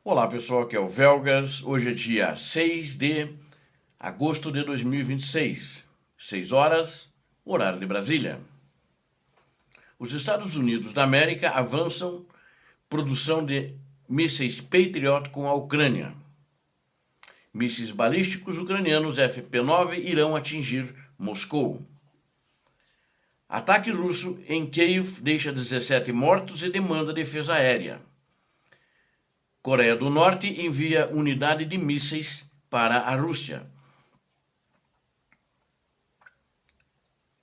Olá pessoal, aqui é o Velgas. Hoje é dia 6 de agosto de 2026, 6 horas, horário de Brasília. Os Estados Unidos da América avançam produção de mísseis Patriot com a Ucrânia. Mísseis balísticos ucranianos FP-9 irão atingir Moscou. Ataque russo em Kiev deixa 17 mortos e demanda defesa aérea. Coreia do Norte envia unidade de mísseis para a Rússia.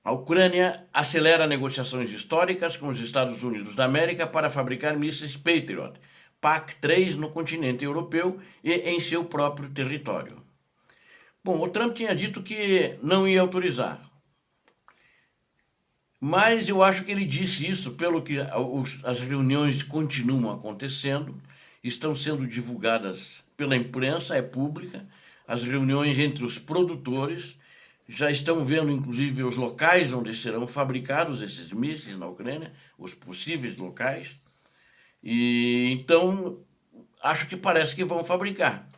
A Ucrânia acelera negociações históricas com os Estados Unidos da América para fabricar mísseis Patriot, PAC-3 no continente europeu e em seu próprio território. Bom, o Trump tinha dito que não ia autorizar, mas eu acho que ele disse isso pelo que as reuniões continuam acontecendo, estão sendo divulgadas pela imprensa, é pública, as reuniões entre os produtores, já estão vendo inclusive os locais onde serão fabricados esses mísseis na Ucrânia, os possíveis locais, e então acho que parece que vão fabricar.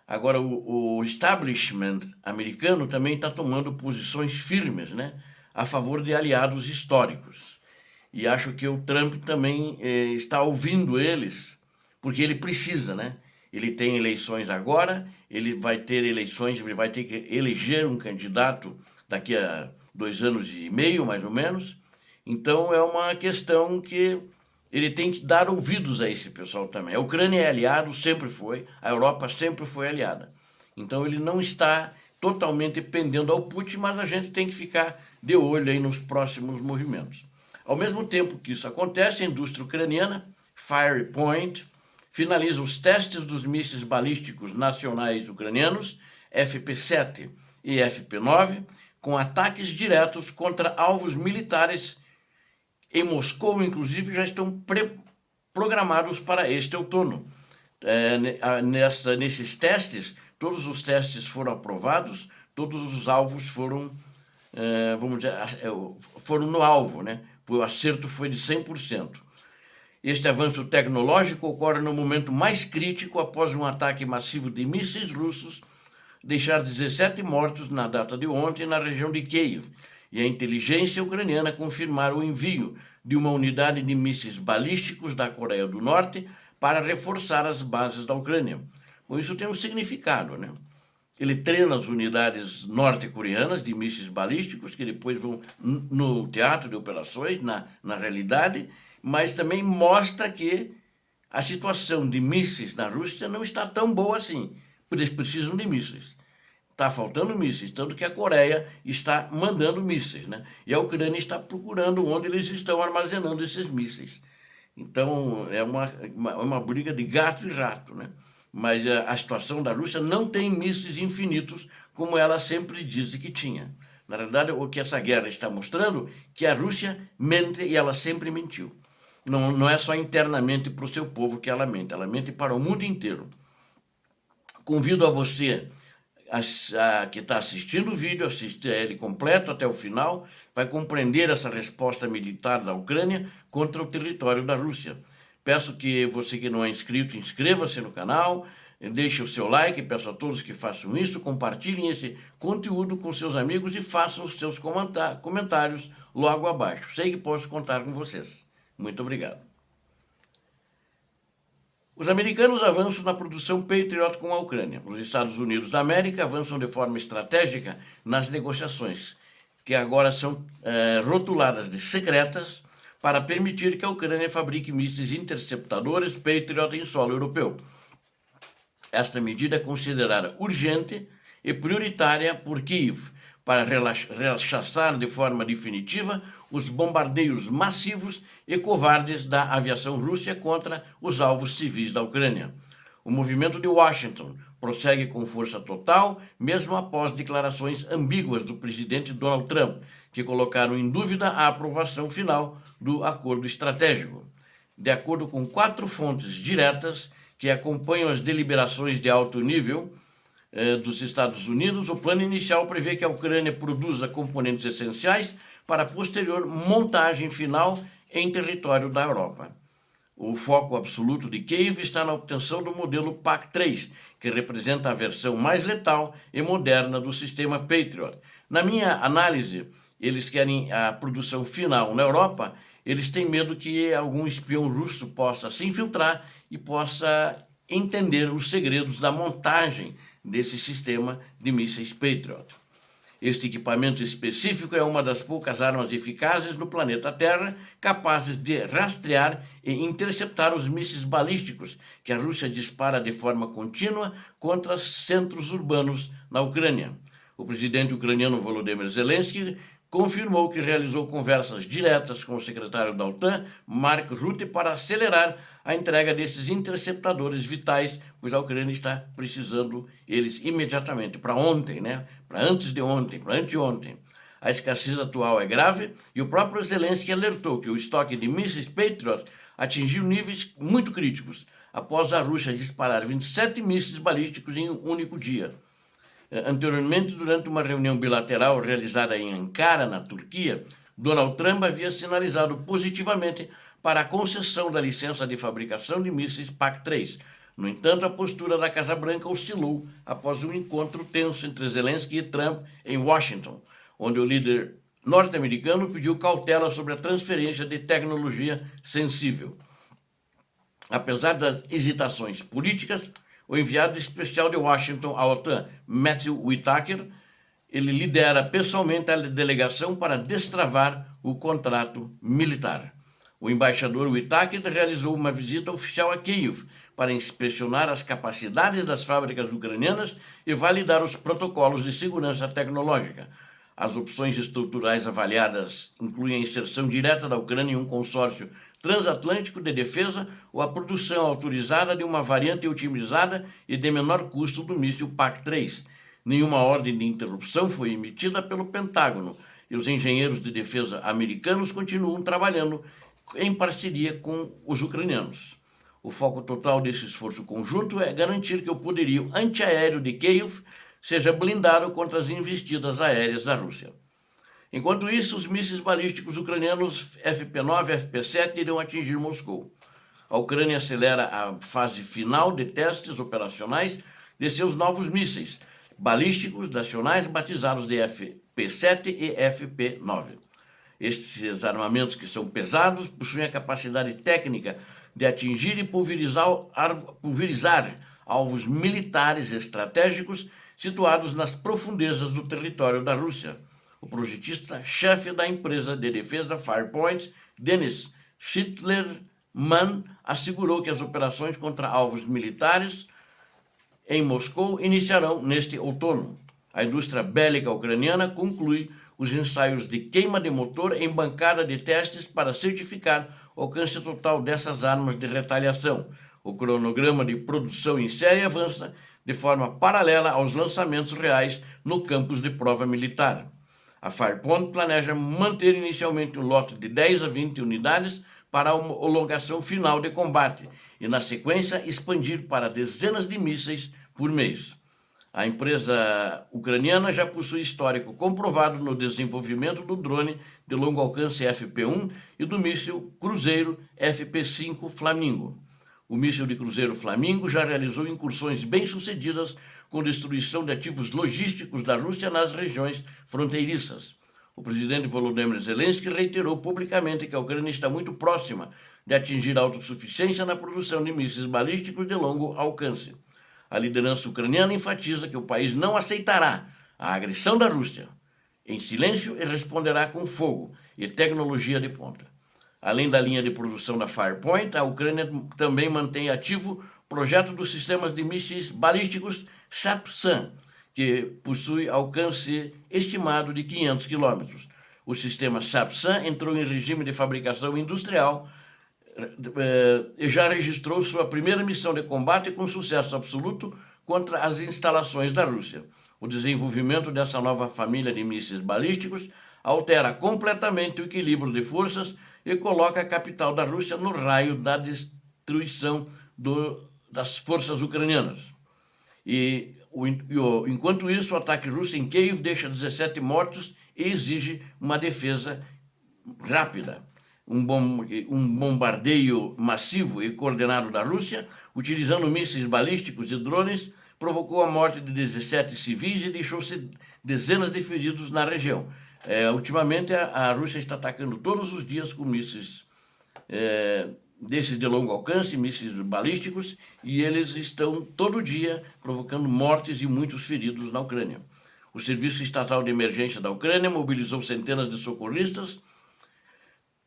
Agora o establishment americano também está tomando posições firmes, né, a favor de aliados históricos. E acho que o Trump também está ouvindo eles, porque ele precisa, né? Ele tem eleições agora, ele vai ter eleições, ele vai ter que eleger um candidato daqui a 2 anos e meio, mais ou menos. Então é uma questão que ele tem que dar ouvidos a esse pessoal também. A Ucrânia é aliado, sempre foi, a Europa sempre foi aliada. Então ele não está totalmente pendendo ao Putin, mas a gente tem que ficar de olho aí nos próximos movimentos. Ao mesmo tempo que isso acontece, a indústria ucraniana, Firepoint, finaliza os testes dos mísseis balísticos nacionais ucranianos, FP-7 e FP-9, com ataques diretos contra alvos militares em Moscou, inclusive, já estão programados para este outono. Nesses testes, todos os testes foram aprovados, todos os alvos foram, vamos dizer, foram no alvo, né? O acerto foi de 100%. Este avanço tecnológico ocorre no momento mais crítico após um ataque massivo de mísseis russos deixar 17 mortos na data de ontem na região de Kiev, e a inteligência ucraniana confirmar o envio de uma unidade de mísseis balísticos da Coreia do Norte para reforçar as bases da Ucrânia. Bom, isso tem um significado, né? Ele treina as unidades norte-coreanas de mísseis balísticos, que depois vão no teatro de operações, na realidade, mas também mostra que a situação de mísseis na Rússia não está tão boa assim. Eles precisam de mísseis. Está faltando mísseis, tanto que a Coreia está mandando mísseis, né? E a Ucrânia está procurando onde eles estão armazenando esses mísseis. Então, é uma briga de gato e rato, né? Mas a situação da Rússia não tem mísseis infinitos, como ela sempre disse que tinha. Na realidade, o que essa guerra está mostrando é que a Rússia mente e ela sempre mentiu. Não é só internamente para o seu povo que ela mente para o mundo inteiro. Convido a você que está assistindo o vídeo, assistir a ele completo até o final, vai compreender essa resposta militar da Ucrânia contra o território da Rússia. Peço que você que não é inscrito, inscreva-se no canal, deixe o seu like, peço a todos que façam isso, compartilhem esse conteúdo com seus amigos e façam os seus comentários logo abaixo. Sei que posso contar com vocês. Muito obrigado. Os americanos avançam na produção Patriot com a Ucrânia. Os Estados Unidos da América avançam de forma estratégica nas negociações, que agora são rotuladas de secretas para permitir que a Ucrânia fabrique mísseis interceptadores Patriot em solo europeu. Esta medida é considerada urgente e prioritária por Kiev para rechaçar de forma definitiva os bombardeios massivos e covardes da aviação russa contra os alvos civis da Ucrânia. O movimento de Washington prossegue com força total, mesmo após declarações ambíguas do presidente Donald Trump, que colocaram em dúvida a aprovação final do acordo estratégico. De acordo com 4 fontes diretas que acompanham as deliberações de alto nível dos Estados Unidos, o plano inicial prevê que a Ucrânia produza componentes essenciais para a posterior montagem final em território da Europa. O foco absoluto de Kiev está na obtenção do modelo PAC-3, que representa a versão mais letal e moderna do sistema Patriot. Na minha análise, eles querem a produção final na Europa, eles têm medo que algum espião russo possa se infiltrar e possa entender os segredos da montagem desse sistema de mísseis Patriot. Este equipamento específico é uma das poucas armas eficazes no planeta Terra capazes de rastrear e interceptar os mísseis balísticos que a Rússia dispara de forma contínua contra centros urbanos na Ucrânia. O presidente ucraniano Volodymyr Zelensky confirmou que realizou conversas diretas com o secretário da OTAN, Mark Rutte, para acelerar a entrega desses interceptadores vitais, pois a Ucrânia está precisando eles imediatamente, para ontem, né? Para antes de ontem, para anteontem. A escassez atual é grave e o próprio Zelensky alertou que o estoque de mísseis Patriot atingiu níveis muito críticos, após a Rússia disparar 27 mísseis balísticos em um único dia. Anteriormente, durante uma reunião bilateral realizada em Ankara, na Turquia, Donald Trump havia sinalizado positivamente para a concessão da licença de fabricação de mísseis PAC-3. No entanto, a postura da Casa Branca oscilou após um encontro tenso entre Zelensky e Trump em Washington, onde o líder norte-americano pediu cautela sobre a transferência de tecnologia sensível. Apesar das hesitações políticas, o enviado especial de Washington à OTAN, Matthew Whitaker, ele lidera pessoalmente a delegação para destravar o contrato militar. O embaixador Whitaker realizou uma visita oficial a Kiev para inspecionar as capacidades das fábricas ucranianas e validar os protocolos de segurança tecnológica. As opções estruturais avaliadas incluem a inserção direta da Ucrânia em um consórcio transatlântico de defesa ou a produção autorizada de uma variante otimizada e de menor custo do míssil PAC-3. Nenhuma ordem de interrupção foi emitida pelo Pentágono e os engenheiros de defesa americanos continuam trabalhando em parceria com os ucranianos. O foco total desse esforço conjunto é garantir que o poderio antiaéreo de Kiev seja blindado contra as investidas aéreas da Rússia. Enquanto isso, os mísseis balísticos ucranianos FP-9 e FP-7 irão atingir Moscou. A Ucrânia acelera a fase final de testes operacionais de seus novos mísseis balísticos nacionais batizados de FP-7 e FP-9. Estes armamentos, que são pesados, possuem a capacidade técnica de atingir e pulverizar alvos militares estratégicos situados nas profundezas do território da Rússia. O projetista-chefe da empresa de defesa Firepoint, Denis Schittlerman, assegurou que as operações contra alvos militares em Moscou iniciarão neste outono. A indústria bélica ucraniana conclui os ensaios de queima de motor em bancada de testes para certificar o alcance total dessas armas de retaliação. O cronograma de produção em série avança de forma paralela aos lançamentos reais no campus de prova militar. A Firepoint planeja manter inicialmente um lote de 10 a 20 unidades para a homologação final de combate e, na sequência, expandir para dezenas de mísseis por mês. A empresa ucraniana já possui histórico comprovado no desenvolvimento do drone de longo alcance FP-1 e do míssil cruzeiro FP-5 Flamingo. O míssil de cruzeiro Flamingo já realizou incursões bem-sucedidas com destruição de ativos logísticos da Rússia nas regiões fronteiriças. O presidente Volodymyr Zelensky reiterou publicamente que a Ucrânia está muito próxima de atingir a autossuficiência na produção de mísseis balísticos de longo alcance. A liderança ucraniana enfatiza que o país não aceitará a agressão da Rússia em silêncio e responderá com fogo e tecnologia de ponta. Além da linha de produção da Firepoint, a Ucrânia também mantém ativo o projeto dos sistemas de mísseis balísticos SAP-SAM, que possui alcance estimado de 500 quilômetros. O sistema SAP-SAM entrou em regime de fabricação industrial e já registrou sua primeira missão de combate com sucesso absoluto contra as instalações da Rússia. O desenvolvimento dessa nova família de mísseis balísticos altera completamente o equilíbrio de forças e coloca a capital da Rússia no raio da destruição das forças ucranianas. Enquanto isso, o ataque russo em Kiev deixa 17 mortos e exige uma defesa rápida. um bombardeio massivo e coordenado da Rússia, utilizando mísseis balísticos e drones, provocou a morte de 17 civis e deixou-se dezenas de feridos na região. Ultimamente, a Rússia está atacando todos os dias com mísseis desses de longo alcance, mísseis balísticos, e eles estão todo dia provocando mortes e muitos feridos na Ucrânia. O Serviço Estatal de Emergência da Ucrânia mobilizou centenas de socorristas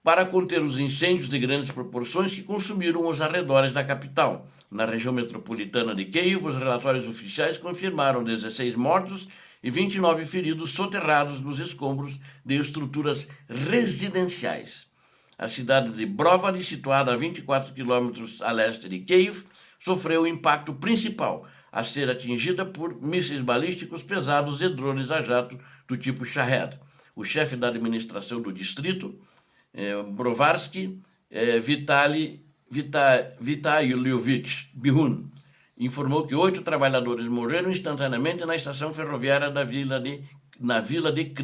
para conter os incêndios de grandes proporções que consumiram os arredores da capital. Na região metropolitana de Kyiv, os relatórios oficiais confirmaram 16 mortos e 29 feridos soterrados nos escombros de estruturas residenciais. A cidade de Brovary, situada a 24 quilômetros a leste de Kyiv, sofreu o impacto principal, a ser atingida por mísseis balísticos pesados e drones a jato do tipo Shahed. O chefe da administração do distrito, Brovarsky Vitalievich Bihun, informou que 8 trabalhadores morreram instantaneamente na estação ferroviária na vila de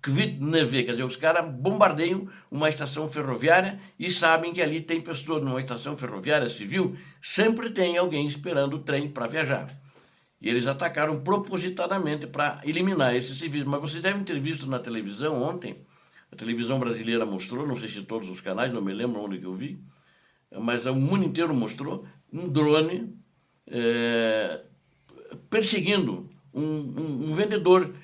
Kvitneve. Quer dizer, os caras bombardeiam uma estação ferroviária e sabem que ali tem pessoas. Numa estação ferroviária civil, sempre tem alguém esperando o trem para viajar. E eles atacaram propositadamente para eliminar esses civis. Mas vocês devem ter visto na televisão ontem, a televisão brasileira mostrou, não sei se todos os canais, não me lembro onde que eu vi, mas o mundo inteiro mostrou um drone perseguindo um vendedor,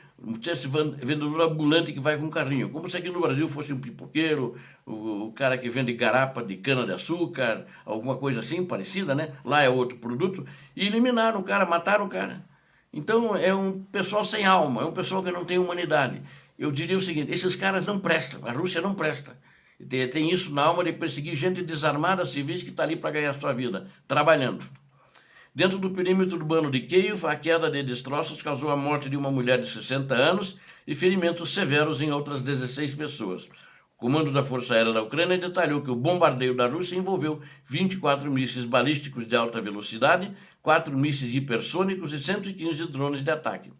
vendedor ambulante que vai com um carrinho, como se aqui no Brasil fosse um pipoqueiro, o cara que vende garapa de cana-de-açúcar, alguma coisa assim parecida, né? Lá é outro produto, e eliminaram o cara, mataram o cara. Então é um pessoal sem alma, é um pessoal que não tem humanidade. Eu diria o seguinte, esses caras não prestam, a Rússia não presta. Tem isso na alma de perseguir gente desarmada, civis, que está ali para ganhar sua vida, trabalhando. Dentro do perímetro urbano de Kyiv, a queda de destroços causou a morte de uma mulher de 60 anos e ferimentos severos em outras 16 pessoas. O comando da Força Aérea da Ucrânia detalhou que o bombardeio da Rússia envolveu 24 mísseis balísticos de alta velocidade, 4 mísseis hipersônicos e 115 drones de ataque.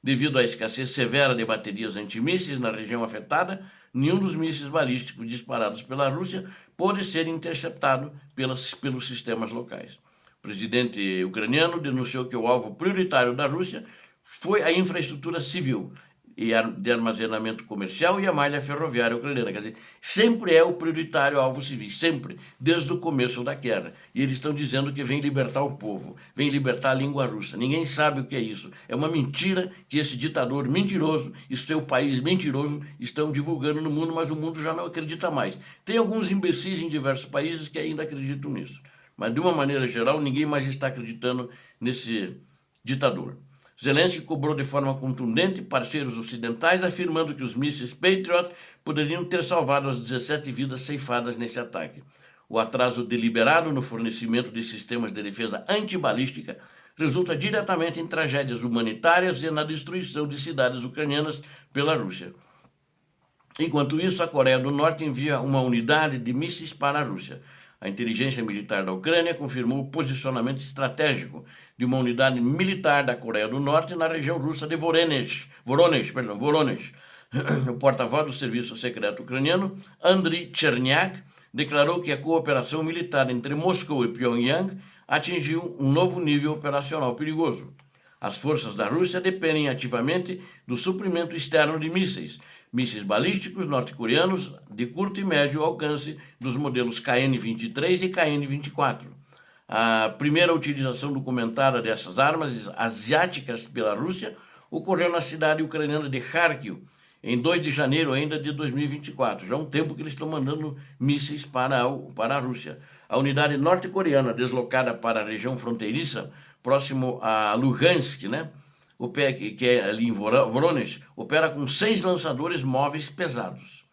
Devido à escassez severa de baterias antimísseis na região afetada, nenhum dos mísseis balísticos disparados pela Rússia pôde ser interceptado pelos sistemas locais. O presidente ucraniano denunciou que o alvo prioritário da Rússia foi a infraestrutura civil e de armazenamento comercial e a malha ferroviária ucraniana. Quer dizer, sempre é o prioritário alvo civil, sempre, desde o começo da guerra. E eles estão dizendo que vem libertar o povo, vem libertar a língua russa. Ninguém sabe o que é isso. É uma mentira que esse ditador mentiroso e seu país mentiroso estão divulgando no mundo, mas o mundo já não acredita mais. Tem alguns imbecis em diversos países que ainda acreditam nisso. Mas, de uma maneira geral, ninguém mais está acreditando nesse ditador. Zelensky cobrou de forma contundente parceiros ocidentais, afirmando que os mísseis Patriot poderiam ter salvado as 17 vidas ceifadas nesse ataque. O atraso deliberado no fornecimento de sistemas de defesa antibalística resulta diretamente em tragédias humanitárias e na destruição de cidades ucranianas pela Rússia. Enquanto isso, a Coreia do Norte envia uma unidade de mísseis para a Rússia. A inteligência militar da Ucrânia confirmou o posicionamento estratégico de uma unidade militar da Coreia do Norte na região russa de Voronezh. O porta-voz do serviço secreto ucraniano, Andriy Chernyak, declarou que a cooperação militar entre Moscou e Pyongyang atingiu um novo nível operacional perigoso. As forças da Rússia dependem ativamente do suprimento externo de mísseis balísticos norte-coreanos de curto e médio alcance dos modelos KN-23 e KN-24. A primeira utilização documentada dessas armas asiáticas pela Rússia ocorreu na cidade ucraniana de Kharkiv, em 2 de janeiro ainda de 2024. Já há um tempo que eles estão mandando mísseis para a Rússia. A unidade norte-coreana deslocada para a região fronteiriça, próximo a Luhansk, né? Que é ali em Voronezh, opera com 6 lançadores móveis pesados.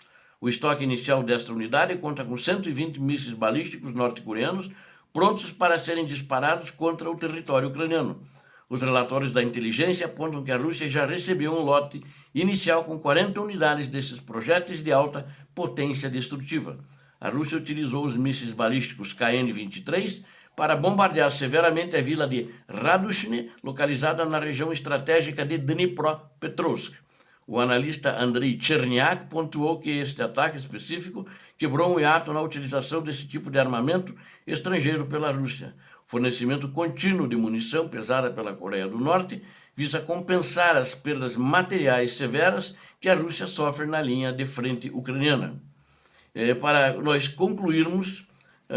O estoque inicial desta unidade conta com 120 mísseis balísticos norte-coreanos prontos para serem disparados contra o território ucraniano. Os relatórios da inteligência apontam que a Rússia já recebeu um lote inicial com 40 unidades desses projéteis de alta potência destrutiva. A Rússia utilizou os mísseis balísticos KN-23 para bombardear severamente a vila de Radushne, localizada na região estratégica de Dnipropetrovsk. O analista Andrei Cherniak pontuou que este ataque específico quebrou um hiato na utilização desse tipo de armamento estrangeiro pela Rússia. Fornecimento contínuo de munição pesada pela Coreia do Norte visa compensar as perdas materiais severas que a Rússia sofre na linha de frente ucraniana. Para nós concluirmos,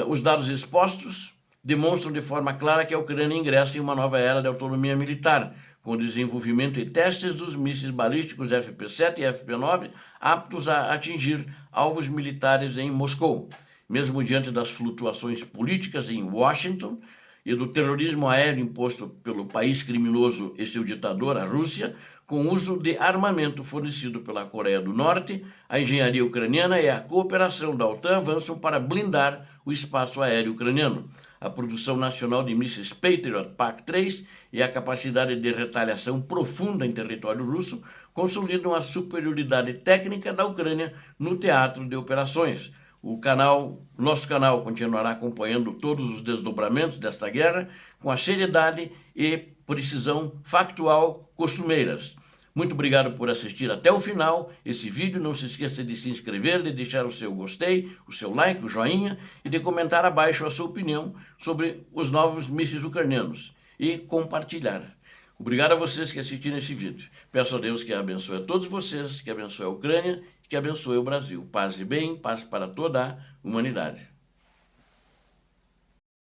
os dados expostos demonstram de forma clara que a Ucrânia ingressa em uma nova era de autonomia militar, com o desenvolvimento e testes dos mísseis balísticos FP-7 e FP-9 aptos a atingir alvos militares em Moscou. Mesmo diante das flutuações políticas em Washington e do terrorismo aéreo imposto pelo país criminoso e seu ditador, a Rússia, com o uso de armamento fornecido pela Coreia do Norte, a engenharia ucraniana e a cooperação da OTAN avançam para blindar o espaço aéreo ucraniano. A produção nacional de mísseis Patriot PAC-3 e a capacidade de retaliação profunda em território russo consolidam a superioridade técnica da Ucrânia no teatro de operações. Nosso canal continuará acompanhando todos os desdobramentos desta guerra com a seriedade e precisão factual costumeiras. Muito obrigado por assistir até o final esse vídeo. Não se esqueça de se inscrever, de deixar o seu gostei, o seu like, o joinha e de comentar abaixo a sua opinião sobre os novos mísseis ucranianos e compartilhar. Obrigado a vocês que assistiram esse vídeo. Peço a Deus que abençoe a todos vocês, que abençoe a Ucrânia e que abençoe o Brasil. Paz e bem, paz para toda a humanidade.